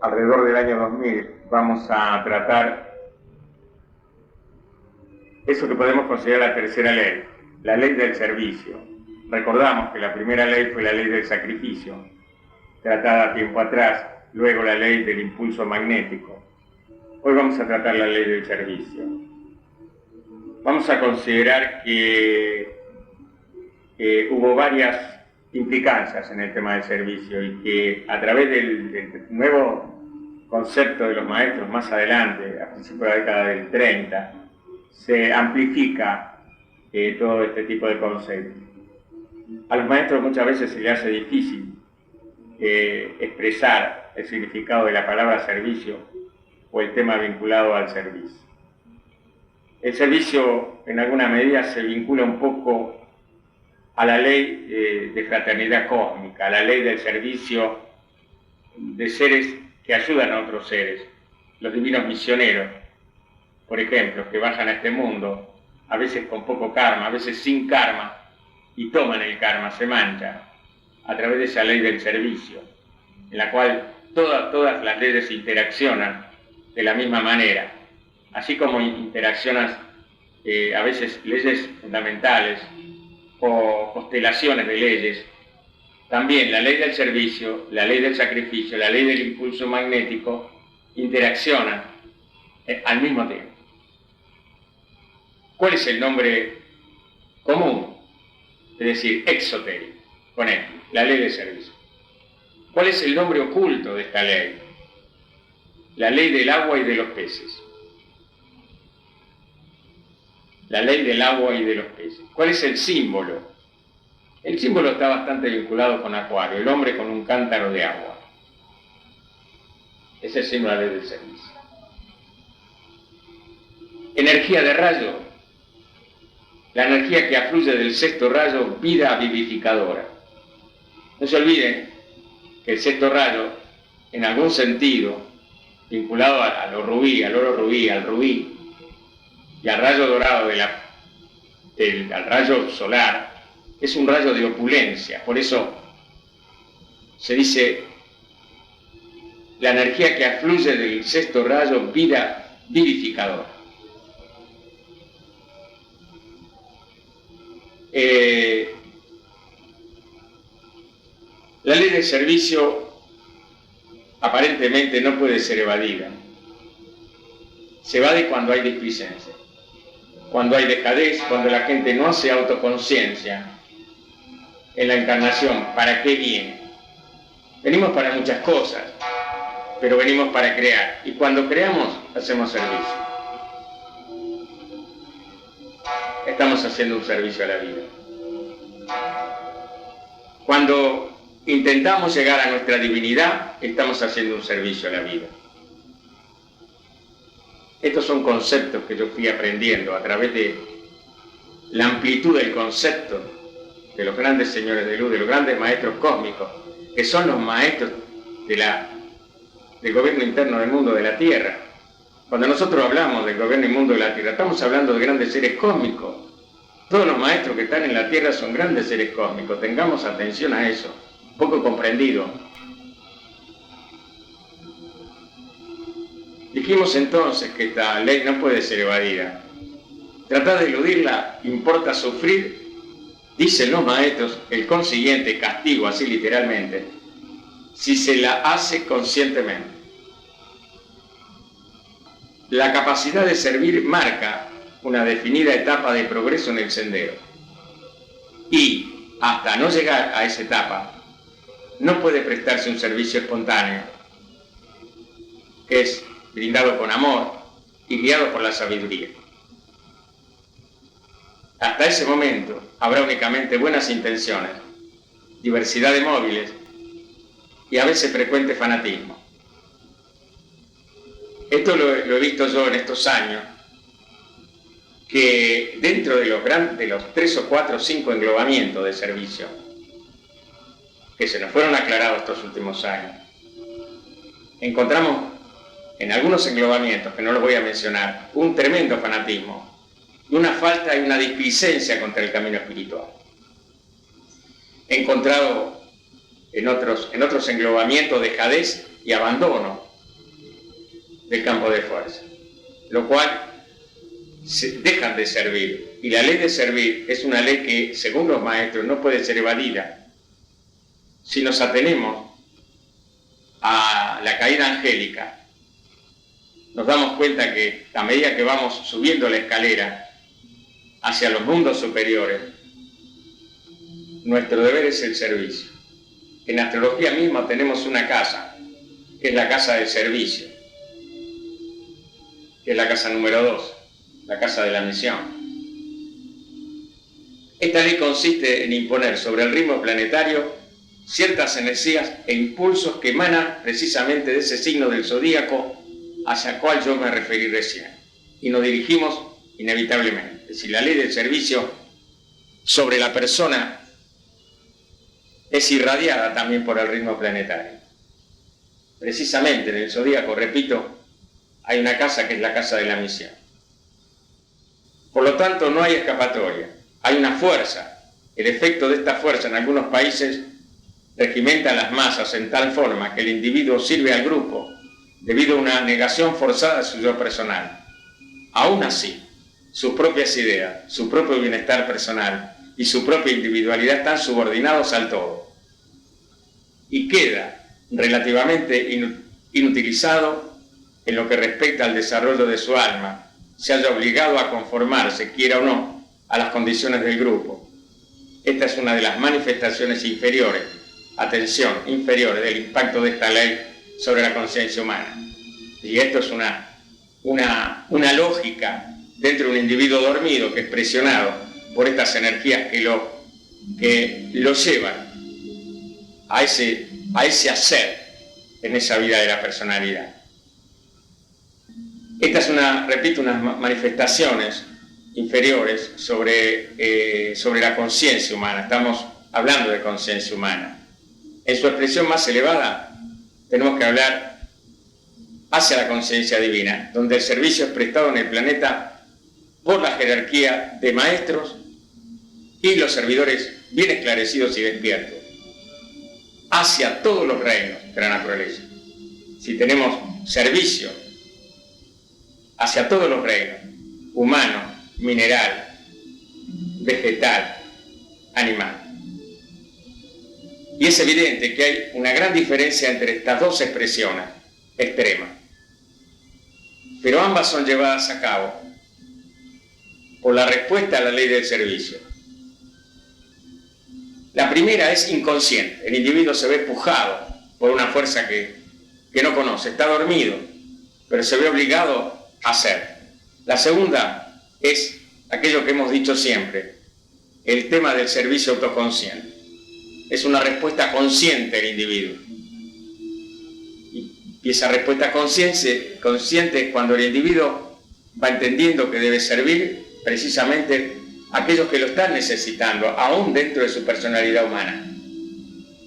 alrededor del año 2000, vamos a tratar eso que podemos considerar la tercera ley, la ley del servicio. Recordamos que la primera ley fue la ley del sacrificio, tratada tiempo atrás, luego la ley del impulso magnético. Hoy vamos a tratar la ley del servicio. Vamos a considerar que hubo varias implicancias en el tema del servicio y que a través del nuevo concepto de los maestros más adelante, a principios de la década del 30, se amplifica todo este tipo de conceptos. A los maestros muchas veces se les hace difícil expresar el significado de la palabra servicio o el tema vinculado al servicio. El servicio en alguna medida se vincula un poco a la ley de fraternidad cósmica, a la ley del servicio de seres que ayudan a otros seres, los divinos misioneros, por ejemplo, que bajan a este mundo, a veces con poco karma, a veces sin karma, y toman el karma, se manchan, a través de esa ley del servicio, en la cual todas las leyes interaccionan de la misma manera, así como interaccionan a veces leyes fundamentales o constelaciones de leyes. También la ley del servicio, la ley del sacrificio, la ley del impulso magnético interaccionan al mismo tiempo. ¿Cuál es el nombre común? Es decir, exotérico, con él, la ley del servicio. ¿Cuál es el nombre oculto de esta ley? La ley del agua y de los peces. La ley del agua y de los peces. ¿Cuál es el símbolo? El símbolo está bastante vinculado con Acuario, el hombre con un cántaro de agua. Es el símbolo de la ley del servicio. Energía de rayo. La energía que afluye del sexto rayo, vida vivificadora. No se olviden que el sexto rayo, en algún sentido, vinculado a lo rubí, al oro rubí, al rubí, y al rayo dorado al rayo solar, es un rayo de opulencia. Por eso se dice la energía que afluye del sexto rayo, vida vivificadora. La ley del servicio aparentemente no puede ser evadida. Se evade cuando hay displicencia, cuando hay dejadez, cuando la gente no hace autoconciencia en la encarnación. ¿Para qué viene? Venimos para muchas cosas, pero venimos para crear. Y cuando creamos, hacemos servicio. Estamos haciendo un servicio a la vida. Cuando intentamos llegar a nuestra divinidad, estamos haciendo un servicio a la vida. Estos son conceptos que yo fui aprendiendo a través de la amplitud del concepto de los grandes señores de luz, de los grandes maestros cósmicos, que son los maestros del gobierno interno del mundo de la Tierra. Cuando nosotros hablamos del gobierno y mundo de la Tierra, estamos hablando de grandes seres cósmicos. Todos los maestros que están en la Tierra son grandes seres cósmicos. Tengamos atención a eso, poco comprendido. Dijimos entonces que esta ley no puede ser evadida. Tratar de eludirla importa sufrir, dicen los maestros, el consiguiente castigo, así literalmente, si se la hace conscientemente. La capacidad de servir marca una definida etapa de progreso en el sendero. Y hasta no llegar a esa etapa, no puede prestarse un servicio espontáneo, que es brindado con amor y guiado por la sabiduría. Hasta ese momento habrá únicamente buenas intenciones, diversidad de móviles y a veces frecuente fanatismo. Esto lo he visto yo en estos años, que dentro de los 3 o 4 o 5 englobamientos de servicio que se nos fueron aclarados estos últimos años, encontramos en algunos englobamientos, que no los voy a mencionar, un tremendo fanatismo y una falta y una displicencia contra el camino espiritual. He encontrado en otros englobamientos dejadez y abandono del campo de fuerza, lo cual dejan de servir. Y la ley de servir es una ley que, según los maestros, no puede ser evadida. Si nos atenemos a la caída angélica, nos damos cuenta que a medida que vamos subiendo la escalera hacia los mundos superiores, nuestro deber es el servicio. En la astrología misma tenemos una casa, que es la casa del servicio, que es la casa número 2, la casa de la misión. Esta ley consiste en imponer sobre el ritmo planetario ciertas energías e impulsos que emanan precisamente de ese signo del zodíaco hacia el cual yo me referí recién. Y nos dirigimos inevitablemente. Es decir, la ley del servicio sobre la persona es irradiada también por el ritmo planetario. Precisamente en el zodíaco, repito, hay una casa que es la casa de la misión. Por lo tanto, no hay escapatoria. Hay una fuerza. El efecto de esta fuerza en algunos países regimenta a las masas en tal forma que el individuo sirve al grupo debido a una negación forzada de su yo personal. Aún así, sus propias ideas, su propio bienestar personal y su propia individualidad están subordinados al todo. Y queda relativamente inutilizado en lo que respecta al desarrollo de su alma, se haya obligado a conformarse, quiera o no, a las condiciones del grupo. Esta es una de las manifestaciones inferiores, atención, inferiores del impacto de esta ley sobre la conciencia humana. Y esto es una lógica dentro de un individuo dormido que es presionado por estas energías que lo llevan a ese hacer en esa vida de la personalidad. Esta es unas manifestaciones inferiores sobre la conciencia humana. Estamos hablando de conciencia humana. En su expresión más elevada, tenemos que hablar hacia la conciencia divina, donde el servicio es prestado en el planeta por la jerarquía de maestros y los servidores bien esclarecidos y despiertos, hacia todos los reinos de la naturaleza. Si tenemos servicio hacia todos los reinos, humano, mineral, vegetal, animal. Y es evidente que hay una gran diferencia entre estas dos expresiones extremas, pero ambas son llevadas a cabo por la respuesta a la ley del servicio. La primera es inconsciente, el individuo se ve empujado por una fuerza que no conoce, está dormido, pero se ve obligado a hacer. La segunda es aquello que hemos dicho siempre, el tema del servicio autoconsciente. Es una respuesta consciente del individuo. Y esa respuesta consciente es cuando el individuo va entendiendo que debe servir precisamente a aquellos que lo están necesitando, aún dentro de su personalidad humana.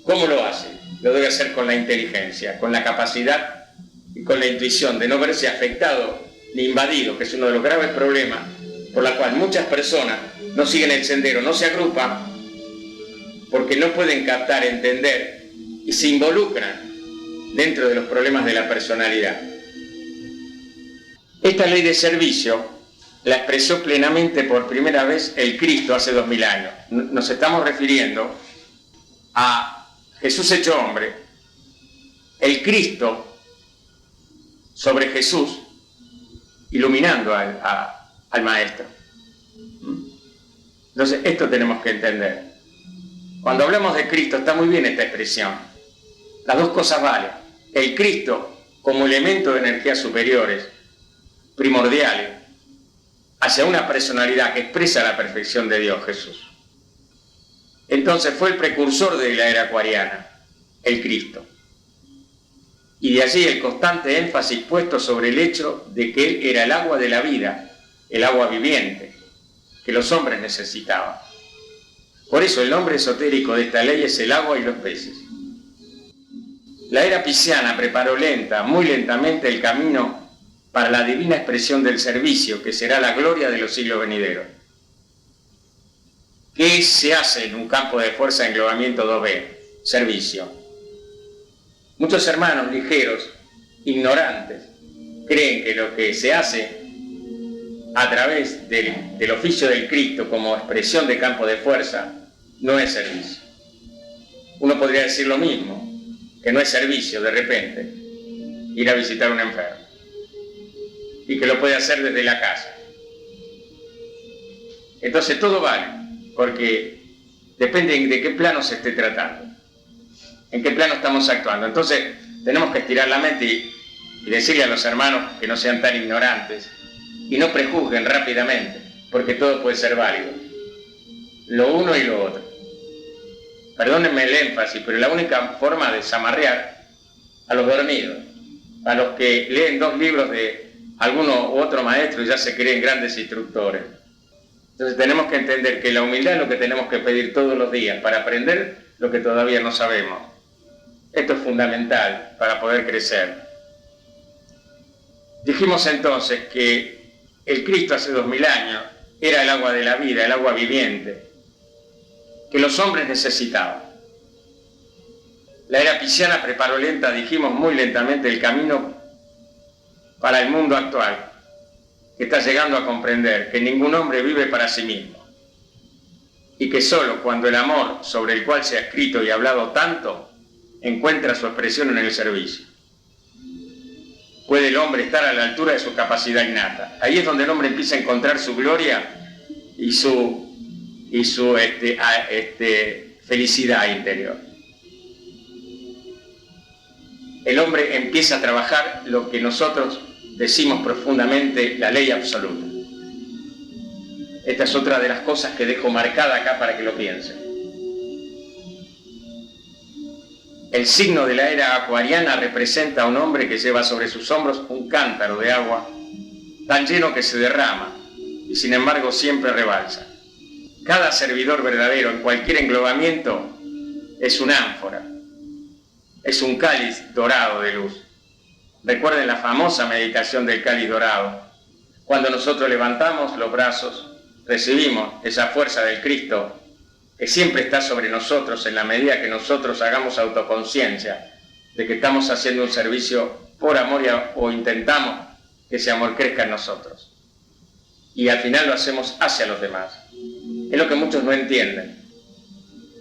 ¿Cómo lo hace? Lo debe hacer con la inteligencia, con la capacidad y con la intuición de no verse afectado ni invadido, que es uno de los graves problemas por la cual muchas personas no siguen el sendero, no se agrupan, porque no pueden captar, entender y se involucran dentro de los problemas de la personalidad. Esta ley de servicio la expresó plenamente por primera vez el Cristo hace 2000 años. Nos estamos refiriendo a Jesús hecho hombre, el Cristo sobre Jesús, iluminando al Maestro. Entonces, esto tenemos que entender. Cuando hablamos de Cristo, está muy bien esta expresión. Las dos cosas valen. El Cristo como elemento de energías superiores, primordiales, hacia una personalidad que expresa la perfección de Dios, Jesús. Entonces fue el precursor de la era acuariana, el Cristo. Y de allí el constante énfasis puesto sobre el hecho de que Él era el agua de la vida, el agua viviente, que los hombres necesitaban. Por eso el nombre esotérico de esta ley es el agua y los peces. La era pisciana preparó muy lentamente el camino para la divina expresión del servicio, que será la gloria de los siglos venideros. ¿Qué se hace en un campo de fuerza de englobamiento 2B? Servicio. Muchos hermanos ligeros, ignorantes, creen que lo que se hace a través del oficio del Cristo como expresión de campo de fuerza no es servicio. Uno podría decir lo mismo, que no es servicio de repente ir a visitar a un enfermo y que lo puede hacer desde la casa. Entonces todo vale, porque depende de qué plano se esté tratando, en qué plano estamos actuando. Entonces tenemos que estirar la mente y decirle a los hermanos que no sean tan ignorantes y no prejuzguen rápidamente, porque todo puede ser válido, lo uno y lo otro. Perdónenme el énfasis, pero la única forma de zamarrear a los dormidos, a los que leen 2 libros de alguno u otro maestro y ya se creen grandes instructores. Entonces tenemos que entender que la humildad es lo que tenemos que pedir todos los días para aprender lo que todavía no sabemos. Esto es fundamental para poder crecer. Dijimos entonces que el Cristo hace 2000 años era el agua de la vida, el agua viviente, que los hombres necesitaban. La era pisciana preparó dijimos muy lentamente, el camino para el mundo actual, que está llegando a comprender que ningún hombre vive para sí mismo y que solo cuando el amor sobre el cual se ha escrito y hablado tanto encuentra su expresión en el servicio, puede el hombre estar a la altura de su capacidad innata. Ahí es donde el hombre empieza a encontrar su gloria y su felicidad interior. El hombre empieza a trabajar lo que nosotros decimos profundamente, la ley absoluta. Esta es otra de las cosas que dejo marcada acá para que lo piensen. El signo de la era acuariana representa a un hombre que lleva sobre sus hombros un cántaro de agua tan lleno que se derrama y sin embargo siempre rebalsa. Cada servidor verdadero en cualquier englobamiento es una ánfora, es un cáliz dorado de luz. Recuerden la famosa meditación del cáliz dorado. Cuando nosotros levantamos los brazos, recibimos esa fuerza del Cristo que siempre está sobre nosotros en la medida que nosotros hagamos autoconciencia de que estamos haciendo un servicio por amor o intentamos que ese amor crezca en nosotros. Y al final lo hacemos hacia los demás. Es lo que muchos no entienden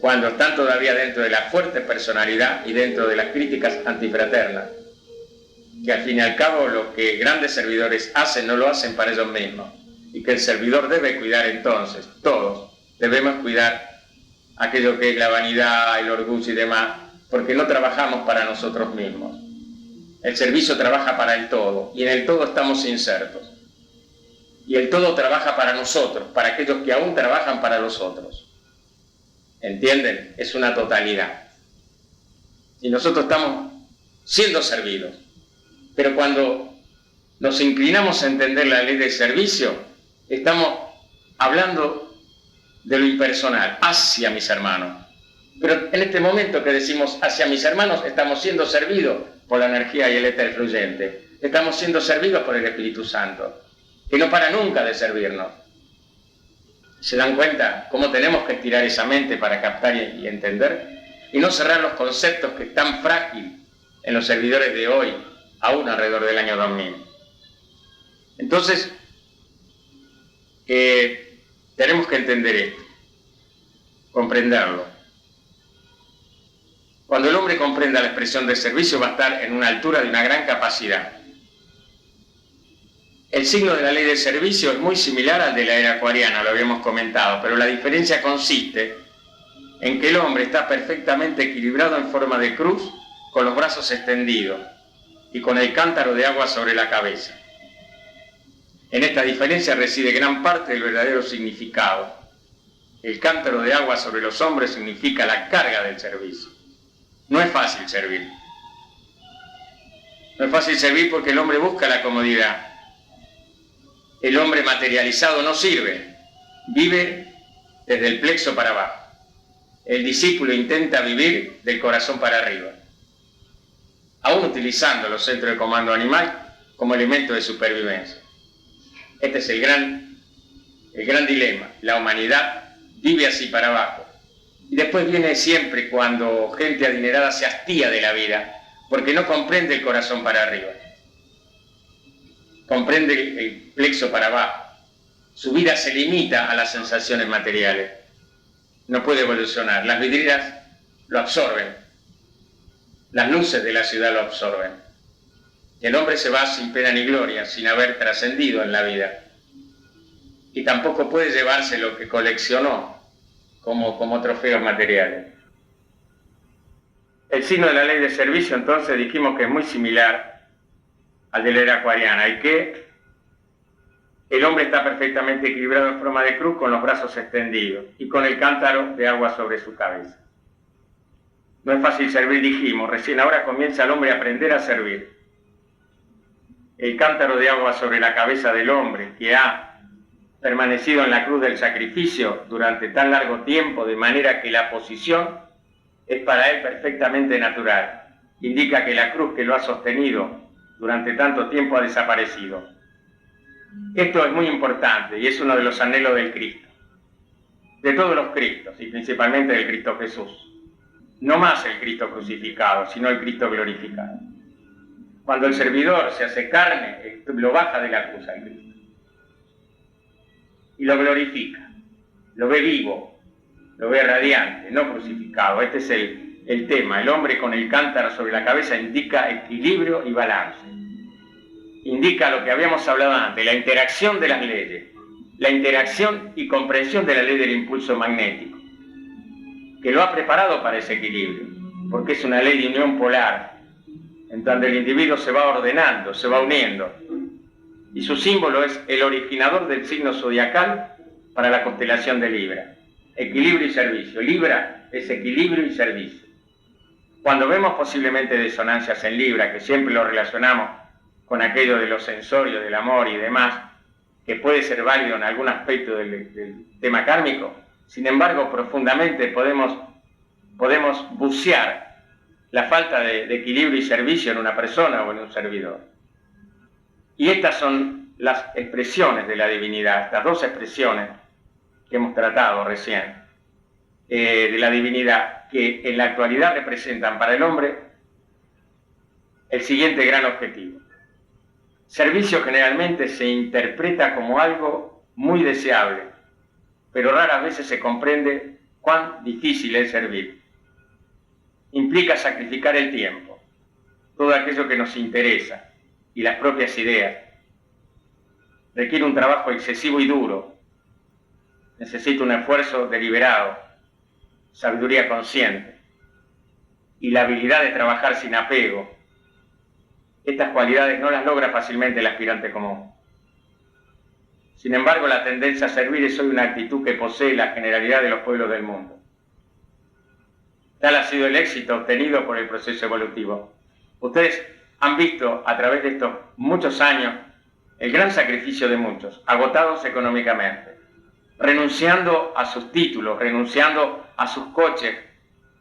cuando están todavía dentro de la fuerte personalidad y dentro de las críticas antifraternas, que al fin y al cabo lo que grandes servidores hacen no lo hacen para ellos mismos, y que el servidor debe cuidar entonces, todos debemos cuidar aquello que es la vanidad, el orgullo y demás, porque no trabajamos para nosotros mismos. El servicio trabaja para el todo, y en el todo estamos insertos. Y el todo trabaja para nosotros, para aquellos que aún trabajan para los otros. ¿Entienden? Es una totalidad. Y nosotros estamos siendo servidos. Pero cuando nos inclinamos a entender la ley del servicio, estamos hablando de lo impersonal, hacia mis hermanos. Pero en este momento que decimos hacia mis hermanos, estamos siendo servidos por la energía y el éter fluyente. Estamos siendo servidos por el Espíritu Santo, que no para nunca de servirnos. ¿Se dan cuenta cómo tenemos que estirar esa mente para captar y entender? Y no cerrar los conceptos que están frágiles en los servidores de hoy, aún alrededor del año 2000. Entonces, tenemos que entender esto, comprenderlo. Cuando el hombre comprenda la expresión del servicio, va a estar en una altura de una gran capacidad. El signo de la ley del servicio es muy similar al de la era acuariana, lo habíamos comentado, pero la diferencia consiste en que el hombre está perfectamente equilibrado en forma de cruz, con los brazos extendidos y con el cántaro de agua sobre la cabeza. En esta diferencia reside gran parte del verdadero significado. El cántaro de agua sobre los hombres significa la carga del servicio. No es fácil servir. No es fácil servir porque el hombre busca la comodidad. El hombre materializado no sirve, vive desde el plexo para abajo. El discípulo intenta vivir del corazón para arriba, aún utilizando los centros de comando animal como elemento de supervivencia. Este es el gran dilema. La humanidad vive así para abajo. Y después viene siempre cuando gente adinerada se hastía de la vida, porque no comprende el corazón para arriba. comprende el plexo para abajo. Su vida se limita a las sensaciones materiales. No puede evolucionar. Las vidrieras lo absorben. Las luces de la ciudad lo absorben. Y el hombre se va sin pena ni gloria, sin haber trascendido en la vida. Y tampoco puede llevarse lo que coleccionó como trofeos materiales. El signo de la ley de servicio, entonces, dijimos que es muy similar al de la era acuariana y que el hombre está perfectamente equilibrado en forma de cruz con los brazos extendidos y con el cántaro de agua sobre su cabeza. No es fácil servir, dijimos, recién ahora comienza el hombre a aprender a servir. El cántaro de agua sobre la cabeza del hombre que ha permanecido en la cruz del sacrificio durante tan largo tiempo, de manera que la posición es para él perfectamente natural. Indica que la cruz que lo ha sostenido durante tanto tiempo ha desaparecido. Esto es muy importante y es uno de los anhelos del Cristo, de todos los Cristos y principalmente del Cristo Jesús. No más el Cristo crucificado, sino el Cristo glorificado. Cuando el servidor se hace carne, lo baja de la cruz al Cristo y lo glorifica, lo ve vivo, lo ve radiante, no crucificado. Este es el tema. El hombre con el cántaro sobre la cabeza indica equilibrio y balance. Indica lo que habíamos hablado antes, la interacción de las leyes, la interacción y comprensión de la ley del impulso magnético, que lo ha preparado para ese equilibrio, porque es una ley de unión polar, en donde el individuo se va ordenando, se va uniendo, y su símbolo es el originador del signo zodiacal para la constelación de Libra. Equilibrio y servicio. Libra es equilibrio y servicio. Cuando vemos posiblemente disonancias en Libra, que siempre lo relacionamos con aquello de los sensorios, del amor y demás, que puede ser válido en algún aspecto del tema kármico, sin embargo, profundamente podemos bucear la falta de equilibrio y servicio en una persona o en un servidor. Y estas son las expresiones de la divinidad, estas dos expresiones que hemos tratado recién, de la divinidad, que en la actualidad representan para el hombre el siguiente gran objetivo. Servicio generalmente se interpreta como algo muy deseable, pero raras veces se comprende cuán difícil es servir. Implica sacrificar el tiempo, todo aquello que nos interesa y las propias ideas. Requiere un trabajo excesivo y duro. Necesita un esfuerzo deliberado, sabiduría consciente y la habilidad de trabajar sin apego. Estas cualidades no las logra fácilmente el aspirante común. Sin embargo, la tendencia a servir es hoy una actitud que posee la generalidad de los pueblos del mundo. Tal ha sido el éxito obtenido por el proceso evolutivo. Ustedes han visto a través de estos muchos años el gran sacrificio de muchos, agotados económicamente, renunciando a sus títulos, renunciando a sus coches,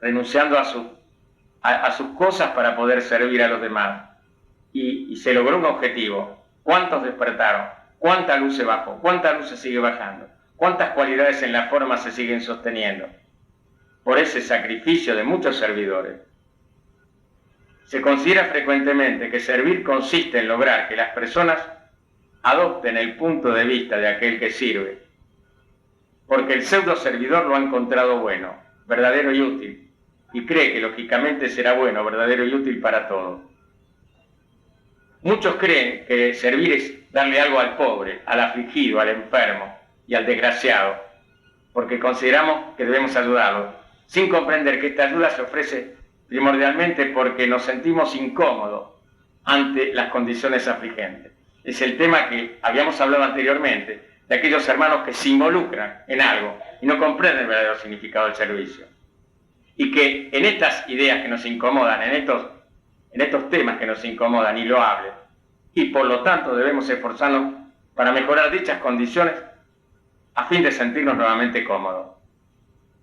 renunciando a sus cosas para poder servir a los demás. Y se logró un objetivo. ¿Cuántos despertaron? ¿Cuánta luz se bajó? ¿Cuánta luz se sigue bajando? ¿Cuántas cualidades en la forma se siguen sosteniendo? Por ese sacrificio de muchos servidores. Se considera frecuentemente que servir consiste en lograr que las personas adopten el punto de vista de aquel que sirve, porque el pseudo servidor lo ha encontrado bueno, verdadero y útil, y cree que lógicamente será bueno, verdadero y útil para todos. Muchos creen que servir es darle algo al pobre, al afligido, al enfermo y al desgraciado, porque consideramos que debemos ayudarlo, sin comprender que esta ayuda se ofrece primordialmente porque nos sentimos incómodos ante las condiciones afligentes. Es el tema que habíamos hablado anteriormente, de aquellos hermanos que se involucran en algo y no comprenden el verdadero significado del servicio. Y que en estas ideas que nos incomodan, en estos temas que nos incomodan y loables, y por lo tanto debemos esforzarnos para mejorar dichas condiciones a fin de sentirnos nuevamente cómodos.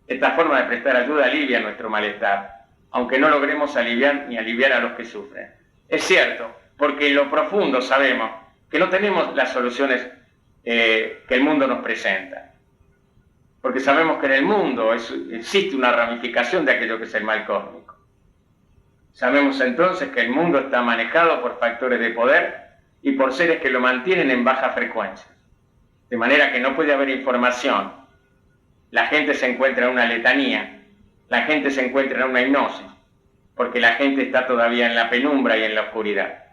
Esta forma de prestar ayuda alivia nuestro malestar, aunque no logremos aliviar ni aliviar a los que sufren. Es cierto, porque en lo profundo sabemos que no tenemos las soluciones que el mundo nos presenta, porque sabemos que en el mundo existe una ramificación de aquello que es el mal cósmico. Sabemos entonces que el mundo está manejado por factores de poder y por seres que lo mantienen en baja frecuencia. De manera que no puede haber información. La gente se encuentra en una letanía, la gente se encuentra en una hipnosis, porque la gente está todavía en la penumbra y en la oscuridad.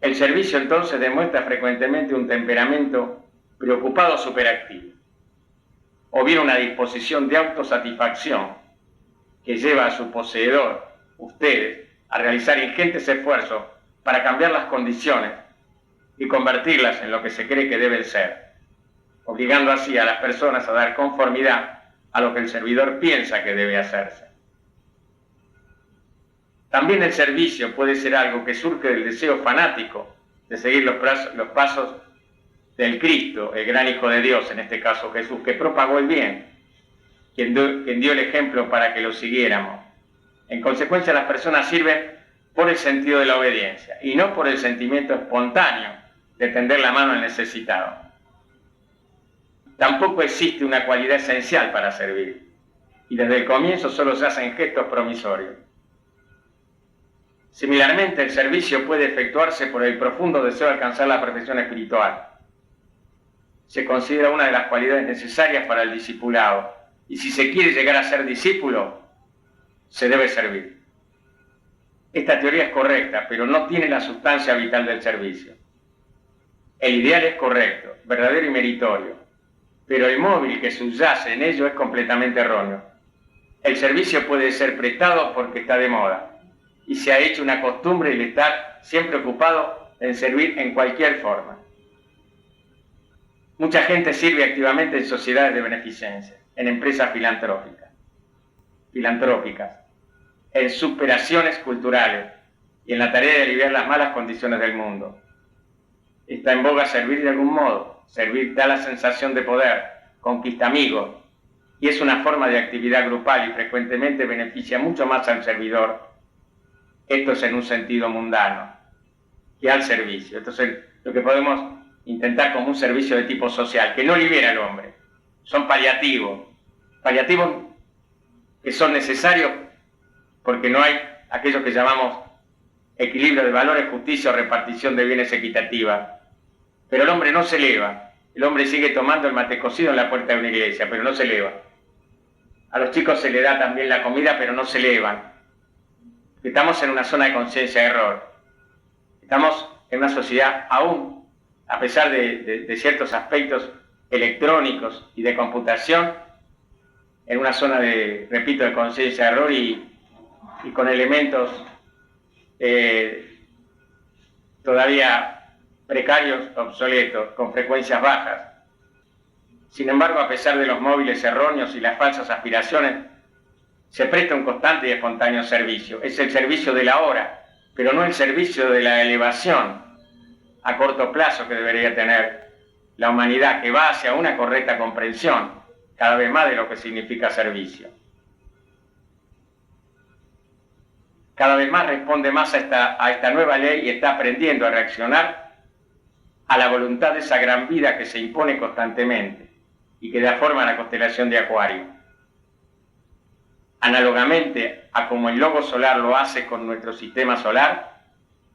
El servicio entonces demuestra frecuentemente un temperamento preocupado superactivo, o bien una disposición de autosatisfacción que lleva a su poseedor, ustedes, a realizar ingentes esfuerzos para cambiar las condiciones y convertirlas en lo que se cree que deben ser, obligando así a las personas a dar conformidad a lo que el servidor piensa que debe hacerse. También el servicio puede ser algo que surge del deseo fanático de seguir los pasos del Cristo, el gran Hijo de Dios, en este caso Jesús, que propagó el bien, quien dio el ejemplo para que lo siguiéramos. En consecuencia, las personas sirven por el sentido de la obediencia y no por el sentimiento espontáneo de tender la mano al necesitado. Tampoco existe una cualidad esencial para servir, y desde el comienzo solo se hacen gestos promisorios. Similarmente, el servicio puede efectuarse por el profundo deseo de alcanzar la perfección espiritual. Se considera una de las cualidades necesarias para el discipulado, y si se quiere llegar a ser discípulo, se debe servir. Esta teoría es correcta, pero no tiene la sustancia vital del servicio. El ideal es correcto, verdadero y meritorio, pero el móvil que subyace en ello es completamente erróneo. El servicio puede ser prestado porque está de moda, y se ha hecho una costumbre el estar siempre ocupado en servir en cualquier forma. Mucha gente sirve activamente en sociedades de beneficencia, en empresas filantrópicas, en superaciones culturales y en la tarea de aliviar las malas condiciones del mundo. Está en boga servir de algún modo. Servir da la sensación de poder, conquista amigos, y es una forma de actividad grupal y frecuentemente beneficia mucho más al servidor, esto es en un sentido mundano, que al servicio. Entonces, lo que podemos intentar como un servicio de tipo social, que no libera al hombre, son paliativos que son necesarios porque no hay aquello que llamamos equilibrio de valores, justicia o repartición de bienes equitativa. Pero el hombre no se eleva, el hombre sigue tomando el mate cocido en la puerta de una iglesia, pero no se eleva. A los chicos se le da también la comida, pero no se elevan. Estamos en una zona de conciencia de error. Estamos en una sociedad aún, a pesar de ciertos aspectos electrónicos y de computación, en una zona de, repito, de conciencia de error y con elementos todavía precarios, obsoletos, con frecuencias bajas. Sin embargo, a pesar de los móviles erróneos y las falsas aspiraciones, se presta un constante y espontáneo servicio. Es el servicio de la hora, pero no el servicio de la elevación a corto plazo que debería tener la humanidad, que va hacia una correcta comprensión cada vez más de lo que significa servicio. Cada vez más responde más a esta nueva ley y está aprendiendo a reaccionar a la voluntad de esa gran vida que se impone constantemente y que da forma a la constelación de Acuario. Análogamente a como el logos solar lo hace con nuestro sistema solar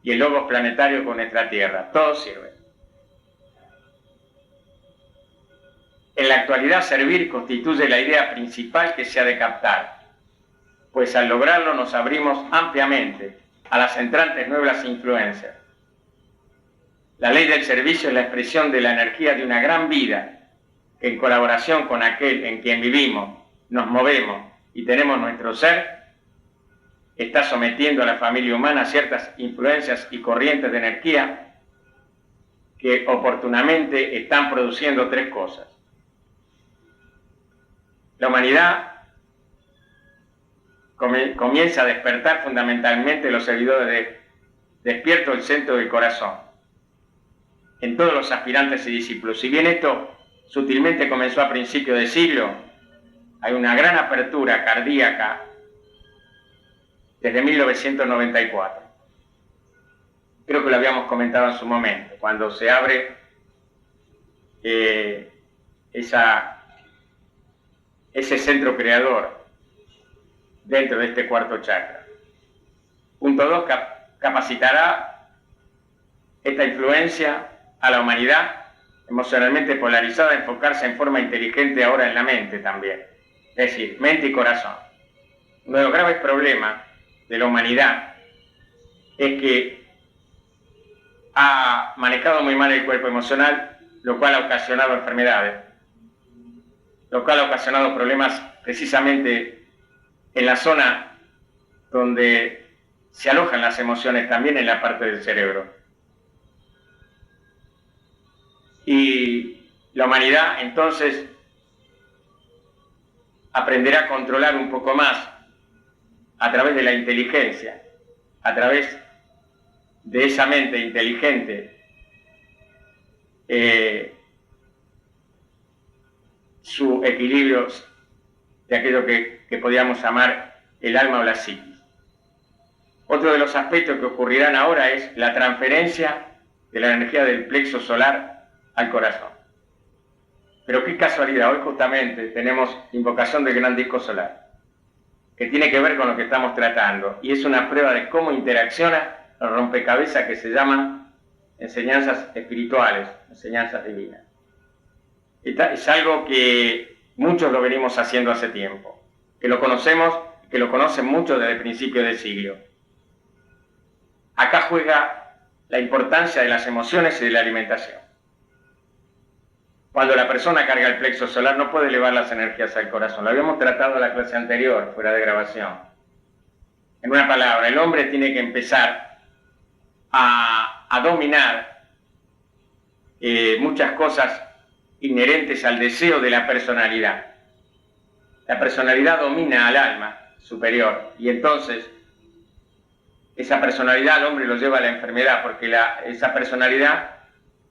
y el logos planetario con nuestra Tierra. Todos sirven. En la actualidad, servir constituye la idea principal que se ha de captar, pues al lograrlo nos abrimos ampliamente a las entrantes nuevas influencias. La ley del servicio es la expresión de la energía de una gran vida que, en colaboración con aquel en quien vivimos, nos movemos y tenemos nuestro ser, está sometiendo a la familia humana a ciertas influencias y corrientes de energía que oportunamente están produciendo tres cosas. La humanidad comienza a despertar fundamentalmente los servidores de despierto el centro del corazón en todos los aspirantes y discípulos. Si bien esto sutilmente comenzó a principios de siglo, hay una gran apertura cardíaca desde 1994. Creo que lo habíamos comentado en su momento, cuando se abre ese centro creador dentro de este cuarto chakra. Punto 2, capacitará esta influencia a la humanidad emocionalmente polarizada a enfocarse en forma inteligente ahora en la mente también. Es decir, mente y corazón. Uno de los graves problemas de la humanidad es que ha manejado muy mal el cuerpo emocional, lo cual ha ocasionado enfermedades, lo cual ha ocasionado problemas precisamente en la zona donde se alojan las emociones, también en la parte del cerebro. Y la humanidad entonces aprenderá a controlar un poco más a través de la inteligencia, a través de esa mente inteligente, su equilibrio de aquello que podríamos llamar el alma o la psiquis. Otro de los aspectos que ocurrirán ahora es la transferencia de la energía del plexo solar al corazón. Pero qué casualidad, hoy justamente tenemos invocación del gran disco solar, que tiene que ver con lo que estamos tratando, y es una prueba de cómo interacciona el rompecabezas que se llama enseñanzas espirituales, enseñanzas divinas. Es algo que muchos lo venimos haciendo hace tiempo, que lo conocemos, que lo conocen muchos desde el principio del siglo. Acá juega la importancia de las emociones y de la alimentación. Cuando la persona carga el plexo solar no puede elevar las energías al corazón. Lo habíamos tratado en la clase anterior, fuera de grabación. En una palabra, el hombre tiene que empezar a dominar muchas cosas inherentes al deseo de la personalidad. La personalidad domina al alma superior y entonces esa personalidad al hombre lo lleva a la enfermedad porque esa personalidad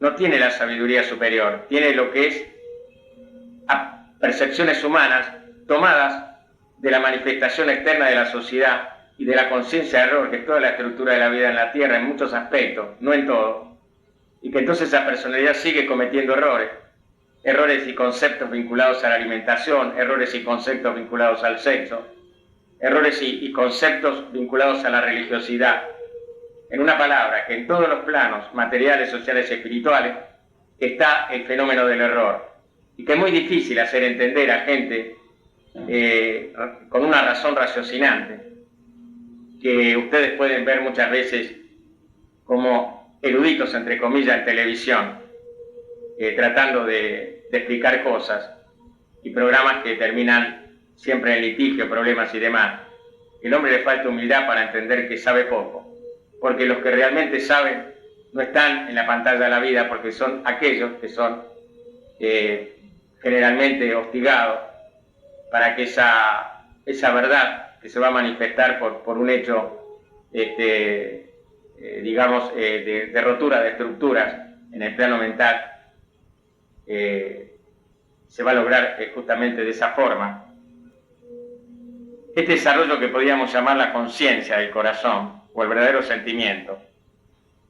no tiene la sabiduría superior, tiene lo que es percepciones humanas tomadas de la manifestación externa de la sociedad y de la conciencia de error, que es toda la estructura de la vida en la Tierra en muchos aspectos, no en todo, y que entonces esa personalidad sigue cometiendo errores y conceptos vinculados a la alimentación, errores y conceptos vinculados al sexo, errores y conceptos vinculados a la religiosidad. En una palabra, que en todos los planos materiales, sociales y espirituales está el fenómeno del error y que es muy difícil hacer entender a gente con una razón raciocinante, que ustedes pueden ver muchas veces como eruditos, entre comillas, en televisión, tratando de explicar cosas y programas que terminan siempre en litigio, problemas y demás. El hombre le falta humildad para entender que sabe poco, porque los que realmente saben no están en la pantalla de la vida, porque son aquellos que son generalmente hostigados para que esa verdad que se va a manifestar por un hecho, digamos, de rotura de estructuras en el plano mental, se va a lograr justamente de esa forma. Este desarrollo que podríamos llamar la conciencia del corazón, o el verdadero sentimiento,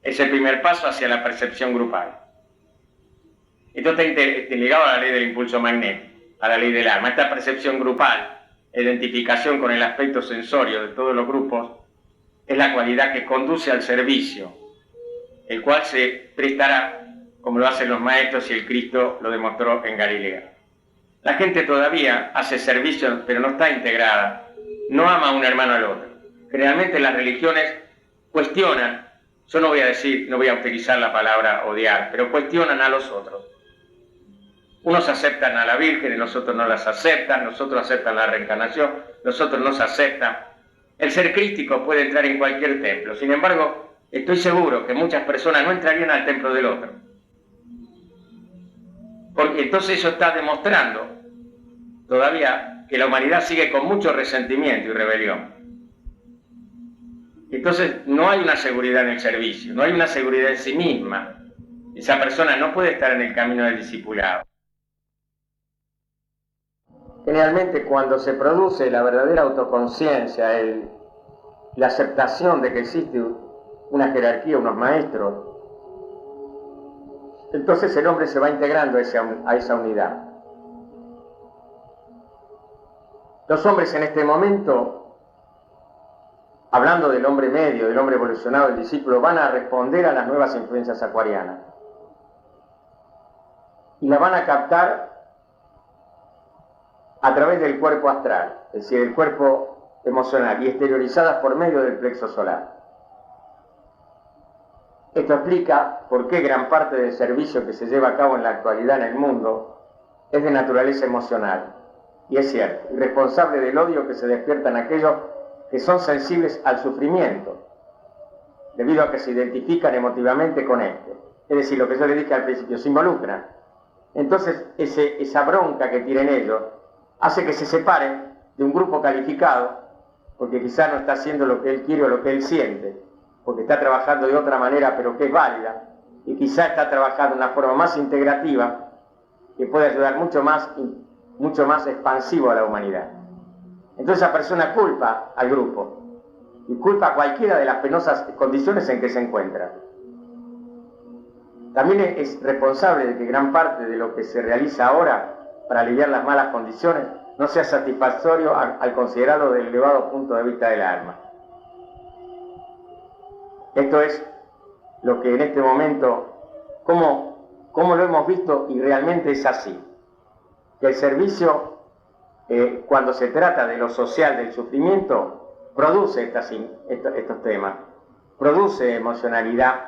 es el primer paso hacia la percepción grupal. Esto está ligado a la ley del impulso magnético, a la ley del alma. Esta percepción grupal, identificación con el aspecto sensorio de todos los grupos, es la cualidad que conduce al servicio, el cual se prestará como lo hacen los maestros y el Cristo lo demostró en Galilea. La gente todavía hace servicio, pero no está integrada, no ama a un hermano al otro. Generalmente las religiones cuestionan, yo no voy a utilizar la palabra odiar, pero cuestionan a los otros. Unos aceptan a la Virgen y los otros no las aceptan, los otros aceptan la reencarnación, los otros no se aceptan. El ser crístico puede entrar en cualquier templo, sin embargo, estoy seguro que muchas personas no entrarían al templo del otro. Porque entonces eso está demostrando todavía que la humanidad sigue con mucho resentimiento y rebelión. Entonces no hay una seguridad en el servicio, no hay una seguridad en sí misma. Esa persona no puede estar en el camino del discipulado. Generalmente cuando se produce la verdadera autoconciencia, la aceptación de que existe una jerarquía, unos maestros, entonces el hombre se va integrando a esa unidad. Los hombres en este momento hablando del hombre medio, del hombre evolucionado, del discípulo, van a responder a las nuevas influencias acuarianas. Y la van a captar a través del cuerpo astral, es decir, el cuerpo emocional, y exteriorizadas por medio del plexo solar. Esto explica por qué gran parte del servicio que se lleva a cabo en la actualidad en el mundo es de naturaleza emocional. Y es cierto, y responsable del odio que se despierta en aquellos que son sensibles al sufrimiento, debido a que se identifican emotivamente con este. Es decir, lo que yo le dije al principio, se involucran. Entonces, esa bronca que tienen ellos hace que se separen de un grupo calificado, porque quizá no está haciendo lo que él quiere o lo que él siente, porque está trabajando de otra manera, pero que es válida, y quizá está trabajando de una forma más integrativa, que puede ayudar mucho más expansivo a la humanidad. Entonces esa persona culpa al grupo, y culpa a cualquiera de las penosas condiciones en que se encuentra. También es responsable de que gran parte de lo que se realiza ahora para aliviar las malas condiciones no sea satisfactorio al considerarlo del elevado punto de vista del alma. Esto es lo que en este momento, cómo lo hemos visto, y realmente es así. Que el servicio, cuando se trata de lo social, del sufrimiento, produce estos temas, produce emocionalidad,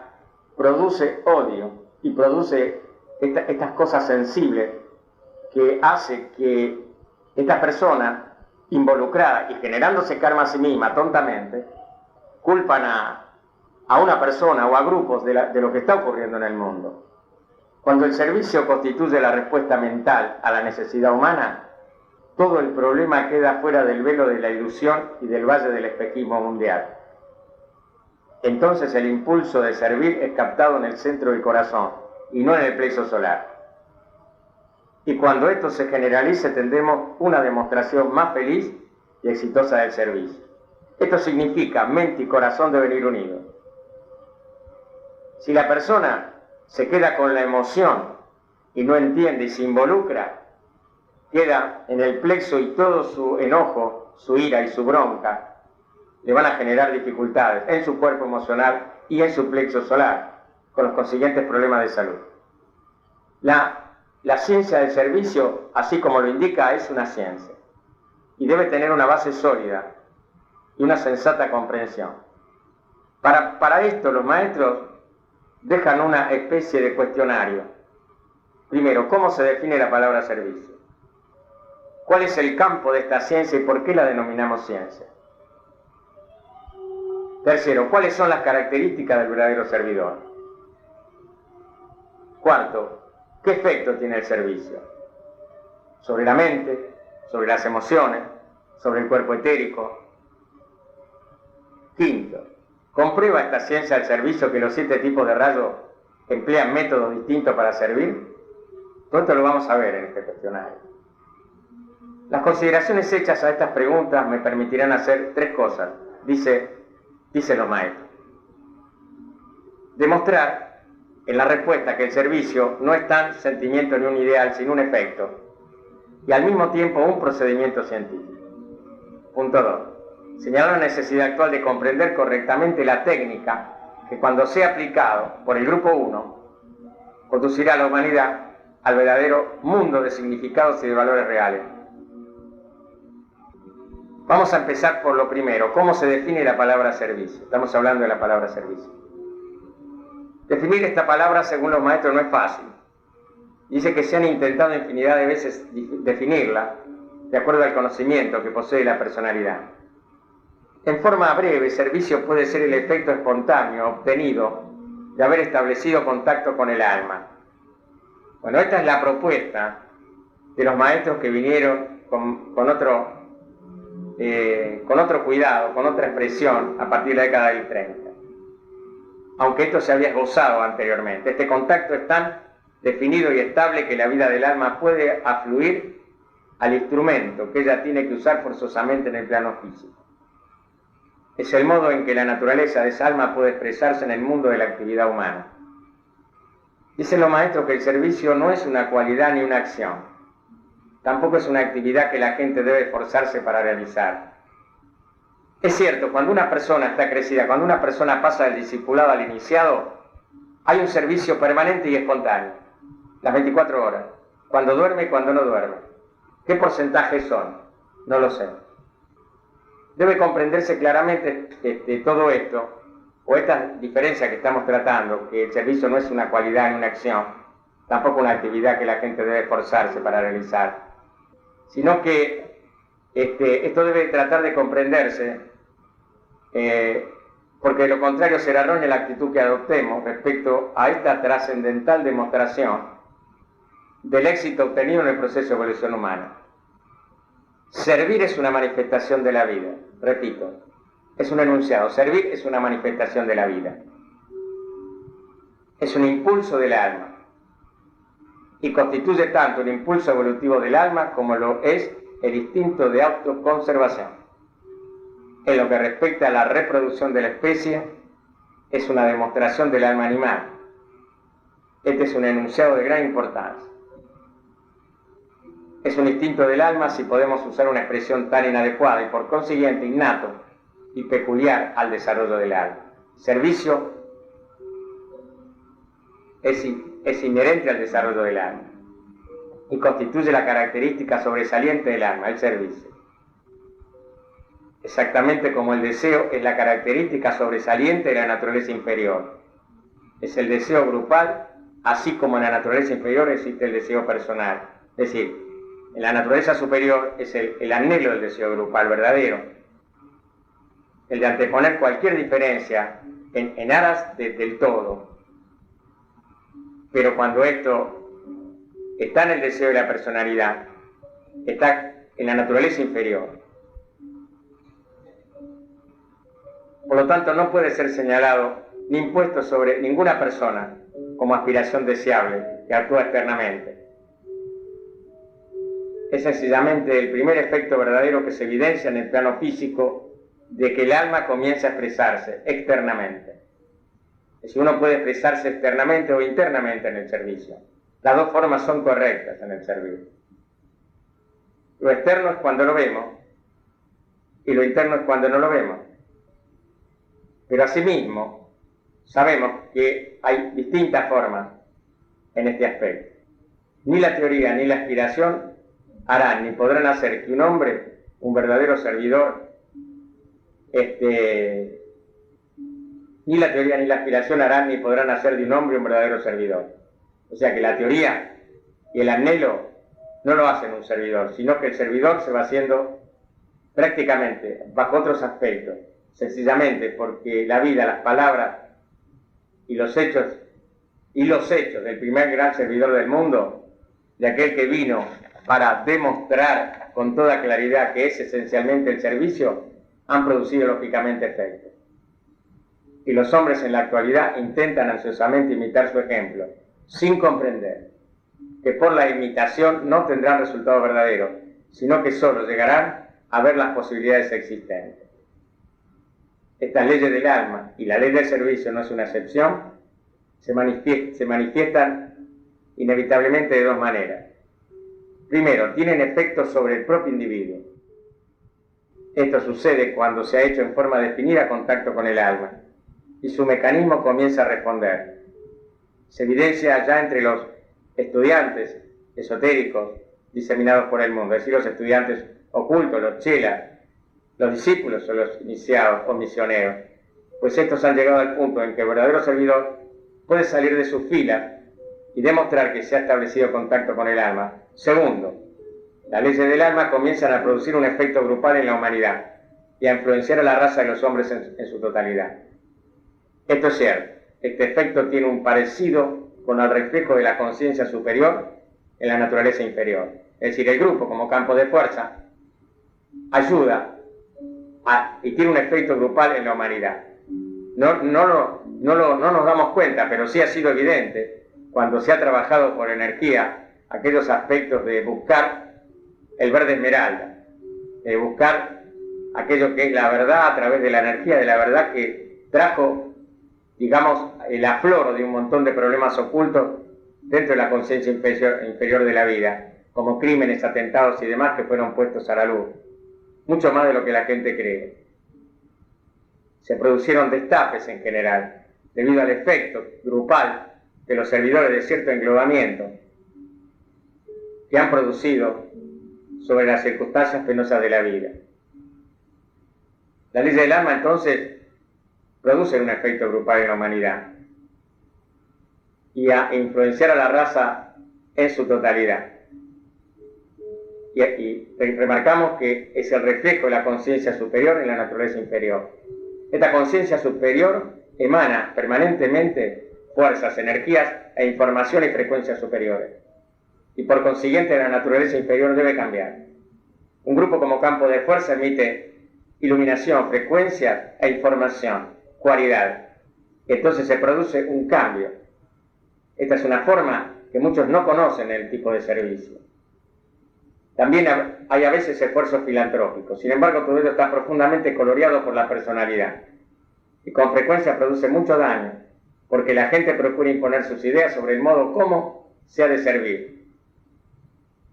produce odio y produce estas cosas sensibles que hace que esta persona involucrada y generándose karma a sí misma tontamente, culpan a una persona o a grupos de lo que está ocurriendo en el mundo. Cuando el servicio constituye la respuesta mental a la necesidad humana, todo el problema queda fuera del velo de la ilusión y del valle del espejismo mundial. Entonces el impulso de servir es captado en el centro del corazón y no en el plexo solar. Y cuando esto se generalice tendremos una demostración más feliz y exitosa del servicio. Esto significa mente y corazón deben ir unidos. Si la persona se queda con la emoción y no entiende y se involucra, queda en el plexo y todo su enojo, su ira y su bronca le van a generar dificultades en su cuerpo emocional y en su plexo solar, con los consiguientes problemas de salud. La ciencia del servicio, así como lo indica, es una ciencia y debe tener una base sólida y una sensata comprensión. Para esto los maestros dejan una especie de cuestionario. Primero, ¿cómo se define la palabra servicio? ¿Cuál es el campo de esta ciencia y por qué la denominamos ciencia? Tercero, ¿cuáles son las características del verdadero servidor? Cuarto, ¿qué efecto tiene el servicio? Sobre la mente, sobre las emociones, sobre el cuerpo etérico. Quinto, ¿comprueba esta ciencia del servicio que los 7 tipos de rayos emplean métodos distintos para servir? Todo esto lo vamos a ver en este cuestionario. Las consideraciones hechas a estas preguntas me permitirán hacer 3 cosas, dicen los maestros. Demostrar en la respuesta que el servicio no es tan sentimiento ni un ideal, sino un efecto, y al mismo tiempo un procedimiento científico. Punto 2. Señalar la necesidad actual de comprender correctamente la técnica que, cuando sea aplicado por el grupo 1, conducirá a la humanidad al verdadero mundo de significados y de valores reales. Vamos a empezar por lo primero. ¿Cómo se define la palabra servicio? Estamos hablando de la palabra servicio. Definir esta palabra, según los maestros, no es fácil. Dice que se han intentado infinidad de veces definirla de acuerdo al conocimiento que posee la personalidad. En forma breve, servicio puede ser el efecto espontáneo obtenido de haber establecido contacto con el alma. Bueno, esta es la propuesta de los maestros que vinieron con otro cuidado, con otra expresión a partir de la década del 30. Aunque esto se había esbozado anteriormente. Este contacto es tan definido y estable que la vida del alma puede afluir al instrumento que ella tiene que usar forzosamente en el plano físico. Es el modo en que la naturaleza de esa alma puede expresarse en el mundo de la actividad humana. Dicen los maestros que el servicio no es una cualidad ni una acción. Tampoco es una actividad que la gente debe esforzarse para realizar. Es cierto, cuando una persona está crecida, cuando una persona pasa del discipulado al iniciado, hay un servicio permanente y espontáneo, las 24 horas, cuando duerme y cuando no duerme. ¿Qué porcentajes son? No lo sé. Debe comprenderse claramente todo esto, o esta diferencia que estamos tratando, que el servicio no es una cualidad ni una acción, tampoco una actividad que la gente debe esforzarse para realizar, sino que esto debe tratar de comprenderse, porque de lo contrario será errónea la actitud que adoptemos respecto a esta trascendental demostración del éxito obtenido en el proceso de evolución humana. Servir es una manifestación de la vida, repito, es un enunciado, servir es una manifestación de la vida, es un impulso del alma, y constituye tanto un impulso evolutivo del alma como lo es el instinto de autoconservación. En lo que respecta a la reproducción de la especie, es una demostración del alma animal. Este es un enunciado de gran importancia. Es un instinto del alma, si podemos usar una expresión tan inadecuada, y por consiguiente innato y peculiar al desarrollo del alma. Servicio es inherente al desarrollo del alma y constituye la característica sobresaliente del alma, el servicio. Exactamente como el deseo es la característica sobresaliente de la naturaleza inferior. Es el deseo grupal, así como en la naturaleza inferior existe el deseo personal. Es decir, en la naturaleza superior es el anhelo del deseo grupal verdadero, el de anteponer cualquier diferencia en aras del todo. Pero cuando esto está en el deseo de la personalidad, está en la naturaleza inferior. Por lo tanto, no puede ser señalado ni impuesto sobre ninguna persona como aspiración deseable que actúa externamente. Es sencillamente el primer efecto verdadero que se evidencia en el plano físico de que el alma comienza a expresarse externamente. Es decir, uno puede expresarse externamente o internamente en el servicio. Las dos formas son correctas en el servicio. Lo externo es cuando lo vemos y lo interno es cuando no lo vemos. Pero asimismo, sabemos que hay distintas formas en este aspecto. Ni la teoría ni la aspiración harán ni podrán hacer que un hombre, un verdadero servidor, ni la teoría ni la aspiración harán ni podrán hacer de un hombre un verdadero servidor. O sea que la teoría y el anhelo no lo hacen un servidor, sino que el servidor se va haciendo prácticamente bajo otros aspectos, sencillamente porque la vida, las palabras y los hechos del primer gran servidor del mundo, de aquel que vino para demostrar con toda claridad que es esencialmente el servicio, han producido lógicamente efectos. Y los hombres en la actualidad intentan ansiosamente imitar su ejemplo, sin comprender que por la imitación no tendrán resultado verdadero, sino que solo llegarán a ver las posibilidades existentes. Estas leyes del alma y la ley del servicio no es una excepción, se manifiestan inevitablemente de dos maneras. Primero, tienen efectos sobre el propio individuo. Esto sucede cuando se ha hecho en forma definida contacto con el alma y su mecanismo comienza a responder. Se evidencia ya entre los estudiantes esotéricos diseminados por el mundo, es decir, los estudiantes ocultos, los chelas, los discípulos o los iniciados o misioneros, pues estos han llegado al punto en que el verdadero servidor puede salir de sus filas y demostrar que se ha establecido contacto con el alma. Segundo, las leyes del alma comienzan a producir un efecto grupal en la humanidad y a influenciar a la raza de los hombres en su totalidad. Esto es cierto, este efecto tiene un parecido con el reflejo de la conciencia superior en la naturaleza inferior. Es decir, el grupo como campo de fuerza ayuda y tiene un efecto grupal en la humanidad. No nos damos cuenta, pero sí ha sido evidente cuando se ha trabajado por energía aquellos aspectos de buscar el verde esmeralda, de buscar aquello que es la verdad a través de la energía de la verdad que trajo, digamos, el aflor de un montón de problemas ocultos dentro de la conciencia inferior de la vida, como crímenes, atentados y demás que fueron puestos a la luz, mucho más de lo que la gente cree. se produjeron destapes en general, debido al efecto grupal de los servidores de cierto englobamiento que han producido sobre las circunstancias penosas de la vida. La ley del alma, entonces, produce un efecto grupal en la humanidad y a influenciar a la raza en su totalidad. Y remarcamos que es el reflejo de la conciencia superior en la naturaleza inferior. Esta conciencia superior emana permanentemente fuerzas, energías e información y frecuencias superiores. Y por consiguiente la naturaleza inferior debe cambiar. Un grupo como campo de fuerza emite iluminación, frecuencia e información, cualidad. Entonces se produce un cambio. Esta es una forma que muchos no conocen en el tipo de servicio. También hay a veces esfuerzos filantrópicos. Sin embargo, todo esto está profundamente coloreado por la personalidad y con frecuencia produce mucho daño, porque la gente procura imponer sus ideas sobre el modo como se ha de servir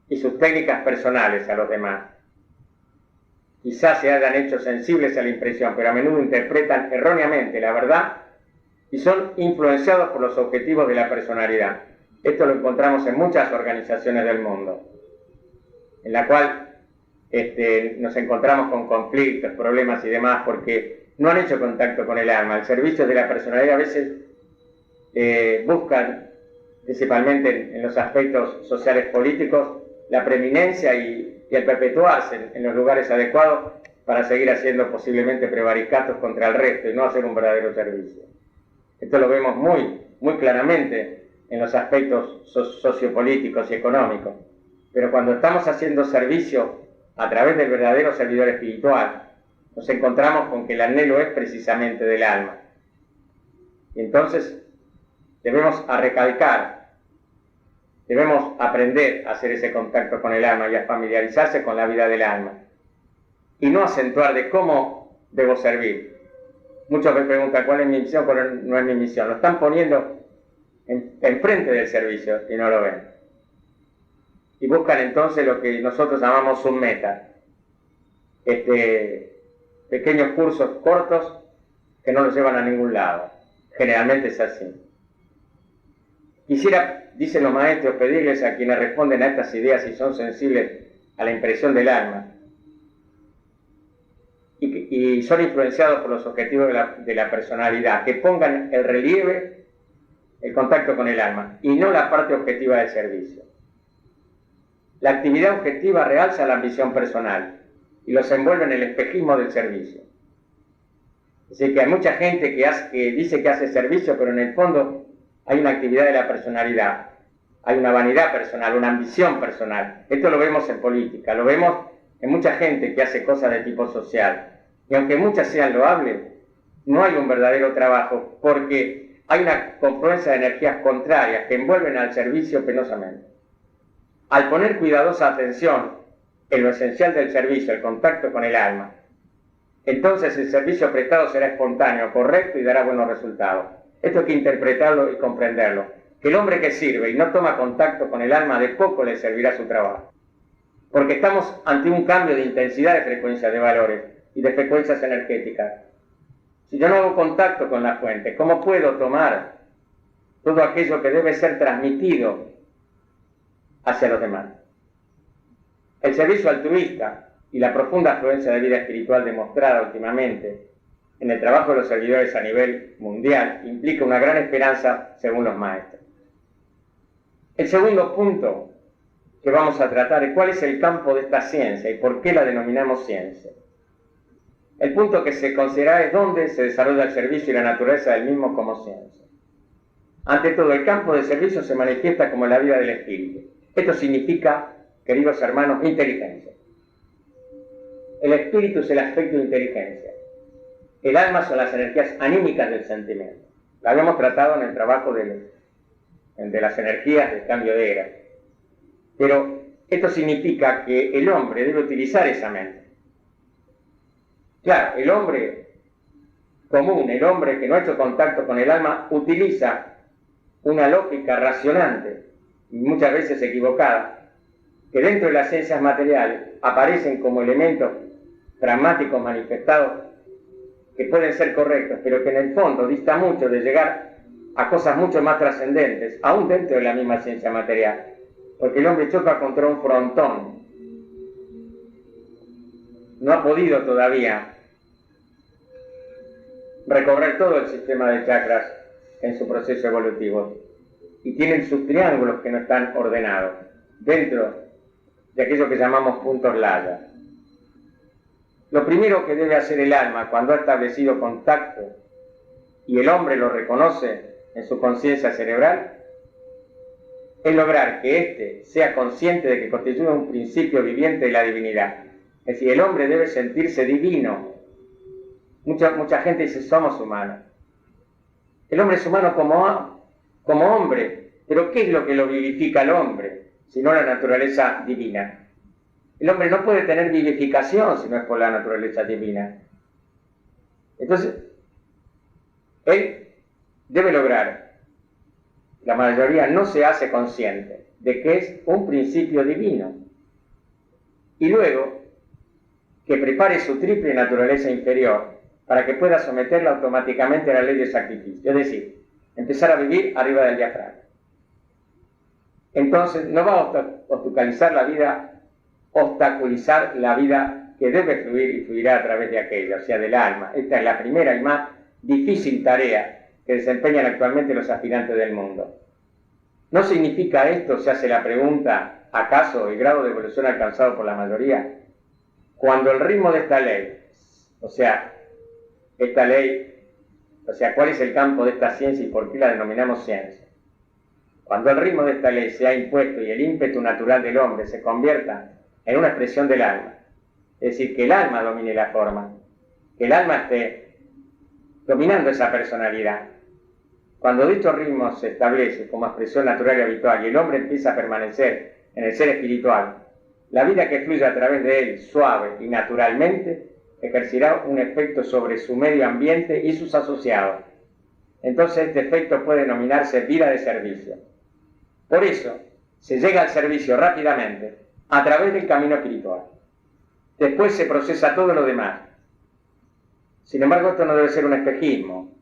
y sus técnicas personales a los demás. Quizás se hayan hecho sensibles a la impresión, pero a menudo interpretan erróneamente la verdad y son influenciados por los objetivos de la personalidad. Esto lo encontramos en muchas organizaciones del mundo, en la cual nos encontramos con conflictos, problemas y demás, porque no han hecho contacto con el alma. El servicio de la personalidad a veces buscan, principalmente en los aspectos sociales políticos, la preeminencia y el perpetuarse en los lugares adecuados para seguir haciendo posiblemente prevaricatos contra el resto y no hacer un verdadero servicio. Esto lo vemos muy claramente en los aspectos sociopolíticos y económicos. Pero cuando estamos haciendo servicio a través del verdadero servidor espiritual, nos encontramos con que el anhelo es precisamente del alma. Y entonces debemos recalcar, debemos aprender a hacer ese contacto con el alma y a familiarizarse con la vida del alma. Y no acentuar de cómo debo servir. Muchos me preguntan cuál es mi misión, cuál no es mi misión. Lo están poniendo enfrente del servicio y no lo ven. Y buscan entonces lo que nosotros llamamos un meta. Pequeños cursos cortos que no los llevan a ningún lado. Generalmente es así. Quisiera, dicen los maestros, pedirles a quienes responden a estas ideas y son sensibles a la impresión del alma y son influenciados por los objetivos de la personalidad, que pongan el relieve, el contacto con el alma y no la parte objetiva del servicio. La actividad objetiva realza la ambición personal y los envuelve en el espejismo del servicio. Es decir, que hay mucha gente que dice que hace servicio, pero en el fondo hay una actividad de la personalidad, hay una vanidad personal, una ambición personal. Esto lo vemos en política, lo vemos en mucha gente que hace cosas de tipo social. Y aunque muchas sean loables, no hay un verdadero trabajo, porque hay una confluencia de energías contrarias que envuelven al servicio penosamente. Al poner cuidadosa atención en lo esencial del servicio, el contacto con el alma, entonces el servicio prestado será espontáneo, correcto y dará buenos resultados. Esto hay que interpretarlo y comprenderlo. Que el hombre que sirve y no toma contacto con el alma, de poco le servirá su trabajo. Porque estamos ante un cambio de intensidad de frecuencia de valores y de frecuencias energéticas. Si yo no hago contacto con la fuente, ¿cómo puedo tomar todo aquello que debe ser transmitido hacia los demás? El servicio altruista y la profunda afluencia de vida espiritual demostrada últimamente en el trabajo de los servidores a nivel mundial implica una gran esperanza según los maestros. El segundo punto que vamos a tratar es cuál es el campo de esta ciencia y por qué la denominamos ciencia. El punto que se considera es dónde se desarrolla el servicio y la naturaleza del mismo como ciencia. Ante todo, el campo de servicio se manifiesta como la vida del espíritu. Esto significa, queridos hermanos, inteligencia. El espíritu es el aspecto de inteligencia. El alma son las energías anímicas del sentimiento. Lo habíamos tratado en el trabajo de las energías del cambio de era. Pero esto significa que el hombre debe utilizar esa mente. Claro, el hombre común, el hombre que no ha hecho contacto con el alma, utiliza una lógica racionante, y muchas veces equivocada, que dentro de las ciencias materiales aparecen como elementos pragmáticos manifestados que pueden ser correctos, pero que en el fondo dista mucho de llegar a cosas mucho más trascendentes, aún dentro de la misma ciencia material, porque el hombre choca contra un frontón. No ha podido todavía recorrer todo el sistema de chakras en su proceso evolutivo, y tienen sus triángulos que no están ordenados dentro de aquello que llamamos puntos laya. Lo primero que debe hacer el alma cuando ha establecido contacto y el hombre lo reconoce en su conciencia cerebral es lograr que éste sea consciente de que constituye un principio viviente de la divinidad. Es decir, el hombre debe sentirse divino. Mucha gente dice, somos humanos. El hombre es humano como hombre, pero ¿qué es lo que lo vivifica al hombre, sino la naturaleza divina? El hombre no puede tener vivificación si no es por la naturaleza divina. Entonces, él debe lograr, la mayoría no se hace consciente de que es un principio divino, y luego que prepare su triple naturaleza inferior para que pueda someterla automáticamente a la ley del sacrificio, es decir, empezar a vivir arriba del diafragma. Entonces no va a obstaculizar la vida que debe fluir y fluirá a través de aquella, o sea, del alma. Esta es la primera y más difícil tarea que desempeñan actualmente los aspirantes del mundo. ¿No significa esto, se hace la pregunta, acaso el grado de evolución alcanzado por la mayoría? Cuando el ritmo de esta ley, ¿cuál es el campo de esta ciencia y por qué la denominamos ciencia? Cuando el ritmo de esta ley se ha impuesto y el ímpetu natural del hombre se convierta en una expresión del alma, es decir, que el alma domine la forma, que el alma esté dominando esa personalidad. Cuando dicho ritmo se establece como expresión natural y habitual y el hombre empieza a permanecer en el ser espiritual, la vida que fluye a través de él, suave y naturalmente, ejercerá un efecto sobre su medio ambiente y sus asociados. Entonces este efecto puede denominarse vida de servicio. Por eso, se llega al servicio rápidamente a través del camino espiritual. Después se procesa todo lo demás. Sin embargo, esto no debe ser un espejismo.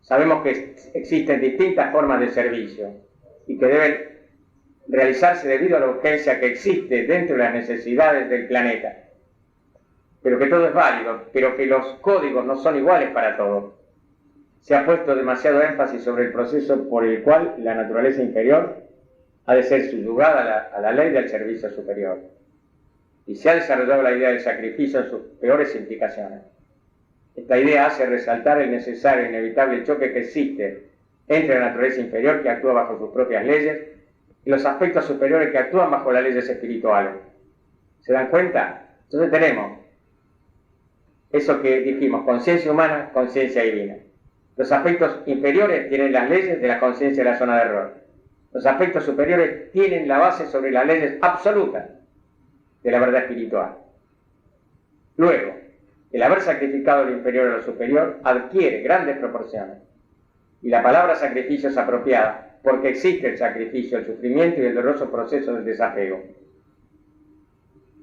Sabemos que existen distintas formas de servicio y que deben realizarse debido a la urgencia que existe dentro de las necesidades del planeta. Pero que todo es válido, pero que los códigos no son iguales para todos. Se ha puesto demasiado énfasis sobre el proceso por el cual la naturaleza inferior ha de ser subyugada a la ley del servicio superior. Y se ha desarrollado la idea del sacrificio en sus peores implicaciones. Esta idea hace resaltar el necesario e inevitable choque que existe entre la naturaleza inferior, que actúa bajo sus propias leyes, y los aspectos superiores que actúan bajo las leyes espirituales. ¿Se dan cuenta? Entonces tenemos eso que dijimos, conciencia humana, conciencia divina. Los aspectos inferiores tienen las leyes de la conciencia de la zona de error. Los aspectos superiores tienen la base sobre las leyes absolutas de la verdad espiritual. Luego, el haber sacrificado lo inferior a lo superior adquiere grandes proporciones. Y la palabra sacrificio es apropiada porque existe el sacrificio, el sufrimiento y el doloroso proceso del desapego.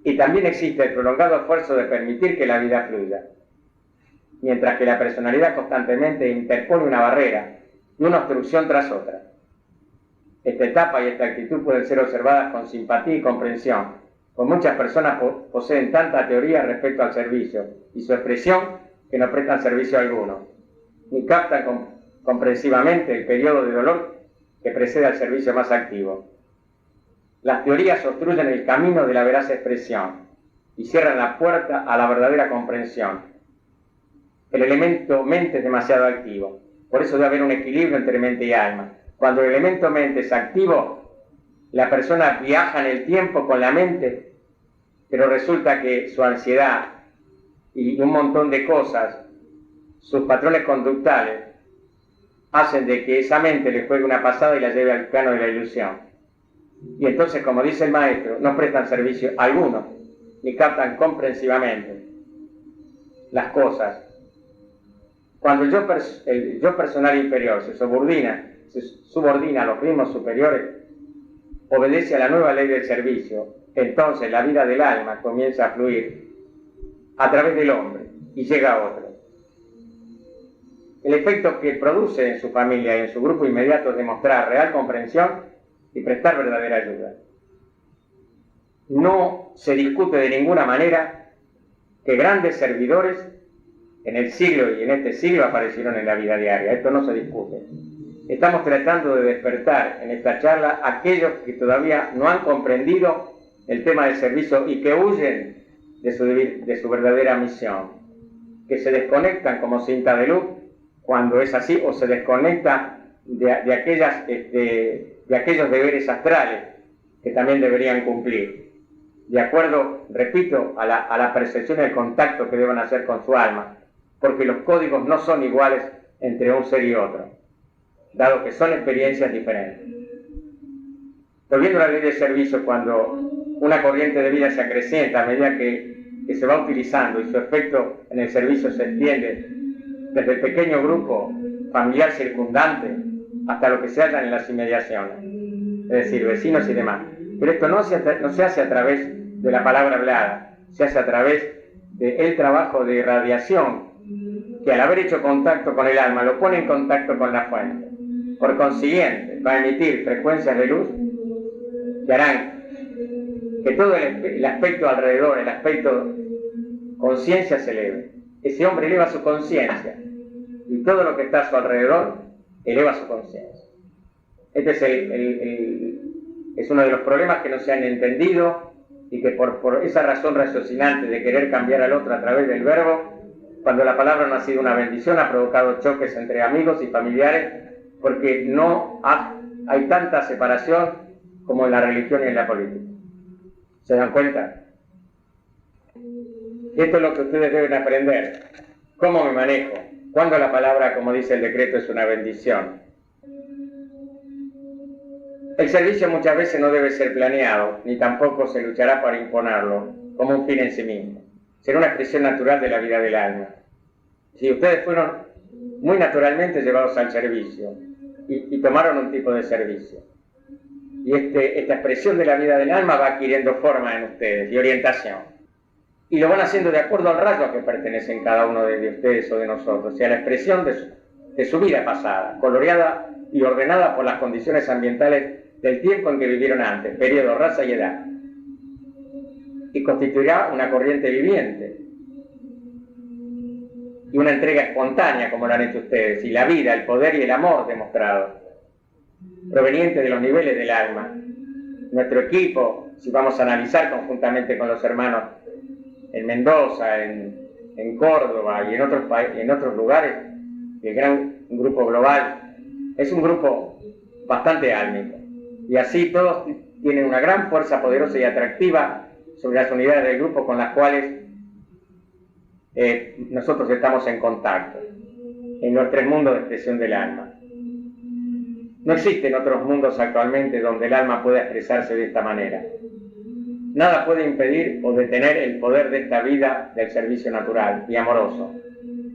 Y también existe el prolongado esfuerzo de permitir que la vida fluya, mientras que la personalidad constantemente interpone una barrera y una obstrucción tras otra. Esta etapa y esta actitud pueden ser observadas con simpatía y comprensión, pues muchas personas poseen tanta teoría respecto al servicio y su expresión que no prestan servicio alguno, ni captan comprensivamente el periodo de dolor que precede al servicio más activo. Las teorías obstruyen el camino de la veraz expresión y cierran la puerta a la verdadera comprensión. El elemento mente es demasiado activo, por eso debe haber un equilibrio entre mente y alma. Cuando el elemento mente es activo, la persona viaja en el tiempo con la mente, pero resulta que su ansiedad y un montón de cosas, sus patrones conductuales, hacen de que esa mente le juegue una pasada y la lleve al plano de la ilusión. Y entonces, como dice el maestro, no prestan servicio alguno, ni captan comprensivamente las cosas. Cuando el yo personal inferior se subordina a los ritmos superiores, obedece a la nueva ley del servicio, entonces la vida del alma comienza a fluir a través del hombre y llega a otro. el efecto que produce en su familia y en su grupo inmediato es demostrar real comprensión y prestar verdadera ayuda. No se discute de ninguna manera que grandes servidores en el siglo y en este siglo aparecieron en la vida diaria. Esto no se discute. Estamos tratando de despertar en esta charla a aquellos que todavía no han comprendido el tema del servicio y que huyen de su verdadera misión, que se desconectan como cinta de luz cuando es así, o se desconectan de aquellos deberes astrales que también deberían cumplir, de acuerdo, repito, a la percepción y el contacto que deban hacer con su alma, porque los códigos no son iguales entre un ser y otro, dado que son experiencias diferentes. Volviendo a la ley de servicio, cuando una corriente de vida se acrecienta a medida que se va utilizando y su efecto en el servicio se extiende desde el pequeño grupo familiar circundante hasta lo que se halla en las inmediaciones, es decir, vecinos y demás. Pero esto no se hace a través de la palabra hablada, se hace a través del trabajo de irradiación que, al haber hecho contacto con el alma, lo pone en contacto con la fuente. Por consiguiente, va a emitir frecuencias de luz que harán que todo el aspecto alrededor, el aspecto conciencia, se eleve. Ese hombre eleva su conciencia y todo lo que está a su alrededor eleva su conciencia. Este es uno de los problemas que no se han entendido y que por esa razón raciocinante de querer cambiar al otro a través del verbo, cuando la palabra no ha sido una bendición, ha provocado choques entre amigos y familiares, porque no hay tanta separación como en la religión y en la política. ¿Se dan cuenta? Esto es lo que ustedes deben aprender. ¿Cómo me manejo? ¿Cuándo la palabra, como dice el decreto, es una bendición? El servicio muchas veces no debe ser planeado, ni tampoco se luchará para imponerlo como un fin en sí mismo. Será una expresión natural de la vida del alma. Si ustedes fueron muy naturalmente llevados al servicio y tomaron un tipo de servicio, y esta expresión de la vida del alma va adquiriendo forma en ustedes y orientación, y lo van haciendo de acuerdo al rayo a que pertenecen cada uno de ustedes o de nosotros, o sea, la expresión de su vida pasada, coloreada y ordenada por las condiciones ambientales del tiempo en que vivieron antes, periodo, raza y edad, y constituirá una corriente viviente y una entrega espontánea, como lo han hecho ustedes, y la vida, el poder y el amor demostrados, proveniente de los niveles del alma. Nuestro equipo, si vamos a analizar conjuntamente con los hermanos en Mendoza, en Córdoba y en otros lugares, el gran grupo global, es un grupo bastante álmico, y así todos tienen una gran fuerza poderosa y atractiva sobre las unidades del grupo con las cuales nosotros estamos en contacto, en los tres mundos de expresión del alma. No existen otros mundos actualmente donde el alma pueda expresarse de esta manera. Nada puede impedir o detener el poder de esta vida del servicio natural y amoroso,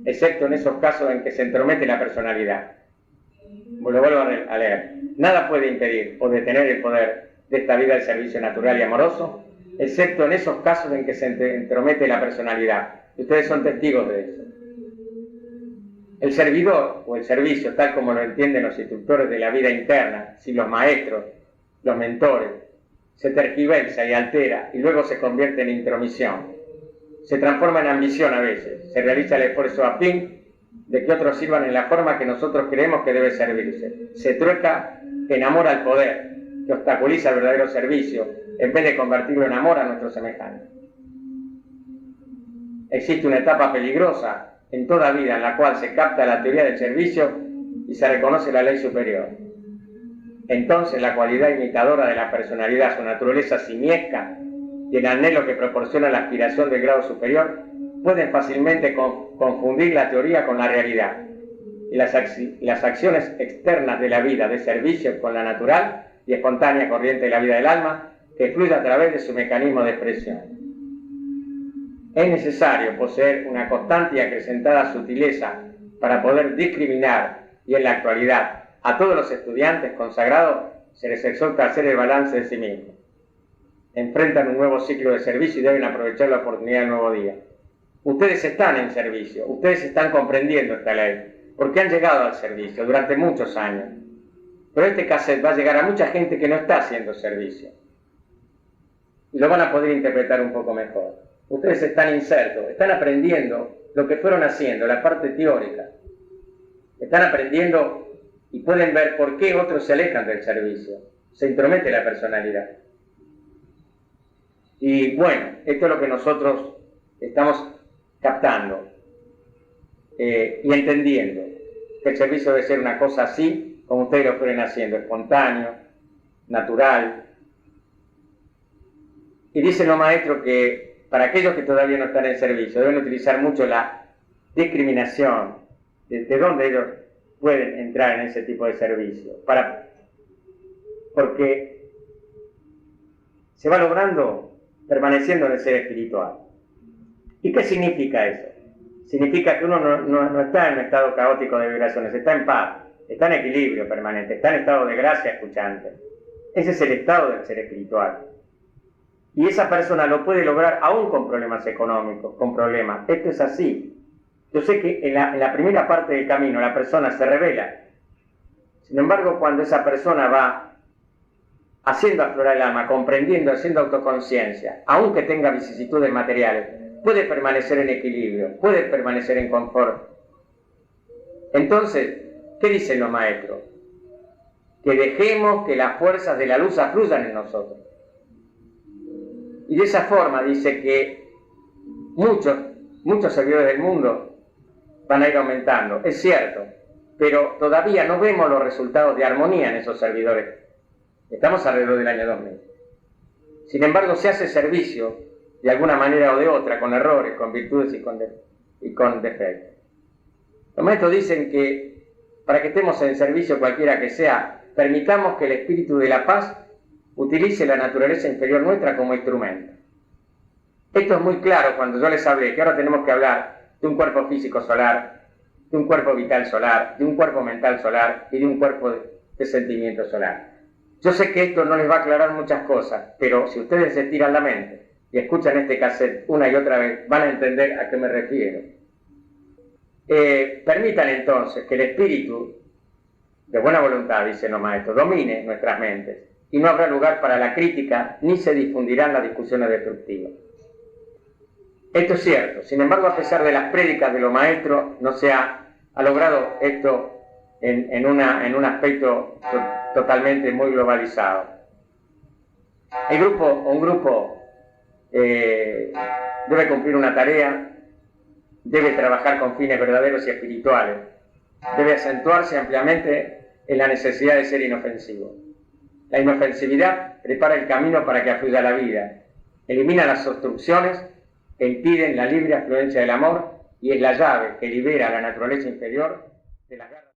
excepto en esos casos en que se entromete la personalidad. Lo vuelvo a leer. Nada puede impedir o detener el poder de esta vida del servicio natural y amoroso, excepto en esos casos en que se entromete la personalidad. Ustedes son testigos de eso. El servidor o el servicio, tal como lo entienden los instructores de la vida interna, si los maestros, los mentores, se tergiversa y altera y luego se convierte en intromisión. Se transforma en ambición a veces, se realiza el esfuerzo a fin de que otros sirvan en la forma que nosotros creemos que debe servirse. Se trueca en amor al poder, que obstaculiza el verdadero servicio, en vez de convertirlo en amor a nuestros semejantes. Existe una etapa peligrosa en toda vida en la cual se capta la teoría del servicio y se reconoce la ley superior. Entonces la cualidad imitadora de la personalidad, su naturaleza simiesca y el anhelo que proporciona la aspiración del grado superior pueden fácilmente confundir la teoría con la realidad y las acciones externas de la vida de servicio con la natural y espontánea corriente de la vida del alma que fluye a través de su mecanismo de expresión. Es necesario poseer una constante y acrecentada sutileza para poder discriminar, y en la actualidad a todos los estudiantes consagrados se les exhorta a hacer el balance de sí mismos. Enfrentan un nuevo ciclo de servicio y deben aprovechar la oportunidad del nuevo día. Ustedes están en servicio, ustedes están comprendiendo esta ley, porque han llegado al servicio durante muchos años. Pero este cassette va a llegar a mucha gente que no está haciendo servicio. Y lo van a poder interpretar un poco mejor. Ustedes están insertos, están aprendiendo lo que fueron haciendo, la parte teórica. Están aprendiendo y pueden ver por qué otros se alejan del servicio. Se intromete la personalidad. Y bueno, esto es lo que nosotros estamos captando y entendiendo, que el servicio debe ser una cosa así, como ustedes lo fueron haciendo, espontáneo, natural. Y dicen los maestros que para aquellos que todavía no están en servicio deben utilizar mucho la discriminación de dónde ellos pueden entrar en ese tipo de servicio, porque se va logrando permaneciendo en el ser espiritual. ¿Y qué significa eso? Significa que uno no está en un estado caótico de vibraciones, está en paz, está en equilibrio permanente, está en estado de gracia escuchante. Ese es el estado del ser espiritual. Y esa persona lo puede lograr aún con problemas económicos, con problemas. Esto es así. Yo sé que en la primera parte del camino la persona se revela. Sin embargo, cuando esa persona va haciendo aflorar el alma, comprendiendo, haciendo autoconciencia, aunque tenga vicisitudes materiales, puede permanecer en equilibrio, puede permanecer en confort. Entonces, ¿qué dicen los maestros? Que dejemos que las fuerzas de la luz afluyan en nosotros. Y de esa forma dice que muchos servidores del mundo van a ir aumentando. Es cierto, pero todavía no vemos los resultados de armonía en esos servidores. Estamos alrededor del año 2000. Sin embargo, se hace servicio de alguna manera o de otra, con errores, con virtudes y con defectos. Los maestros dicen que para que estemos en servicio cualquiera que sea, permitamos que el espíritu de la paz utilice la naturaleza inferior nuestra como instrumento. Esto es muy claro cuando yo les hablé que ahora tenemos que hablar de un cuerpo físico solar, de un cuerpo vital solar, de un cuerpo mental solar y de un cuerpo de sentimiento solar. Yo sé que esto no les va a aclarar muchas cosas, pero si ustedes se tiran la mente y escuchan este cassette una y otra vez, van a entender a qué me refiero. Permitan entonces que el espíritu de buena voluntad, dicen los maestros, domine nuestras mentes y no habrá lugar para la crítica ni se difundirán las discusiones destructivas. Esto es cierto, sin embargo, a pesar de las prédicas de los maestros, no se ha logrado esto en un aspecto totalmente muy globalizado. Un grupo debe cumplir una tarea, debe trabajar con fines verdaderos y espirituales, debe acentuarse ampliamente en la necesidad de ser inofensivo. La inofensividad prepara el camino para que afluya la vida, elimina las obstrucciones que impiden la libre afluencia del amor y es la llave que libera a la naturaleza inferior de las garras.